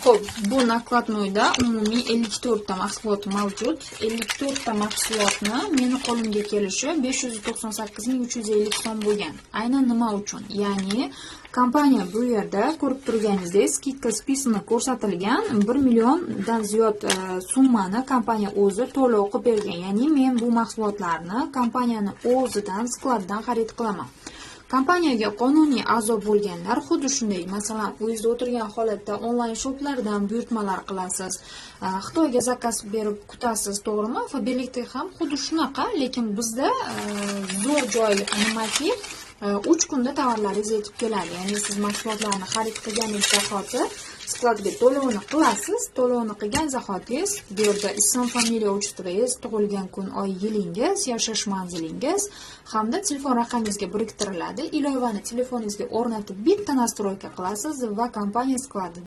Xo'p, bu nakladnoyda umumiy 54 ta mahsulot mavjud. 54 ta mahsulotni meni qo'limga kelishi 598.350 so'm bo'lgan. Aynan nima uchun? Ya'ni kompaniya bu yerda ko'rib turganingizdek, skidka spisini ko'rsatilgan 1 milliondan ziyod summani kompaniya o'zi to'liq o'qib bergan. Ya'ni men bu mahsulotlarni kompaniyaning o'zidan, skladdan xarid qilaman. Kompaniyaga qonuniy a'zo bo'lganlar xuddi shunday, masalan, uyingizda o'tirgan holatda onlayn shoplardan buyurtmalar qilasiz, Xitoyga zakaz berib kutasiz, to'g'rimi? Faberlikda ham xuddi shunaqa, lekin bizda zo'r joy nimaki, 3 kunda tovarlaringiz yetib keladi. Ya'ni siz mahsulotlarni xarid qilganingiz zahoti skladga to'lovni qilasiz, to'lovni qilgan zahotingiz bu yerda ism, familiya, uchastkangiz, tug'ilgan kun, oy, yilingiz, yashash manzilingiz hamda telefon raqamingizga biriktiriladi. Ilovani telefoningizga o'rnatib bitta nastroyka qilasiz va kompaniya skladi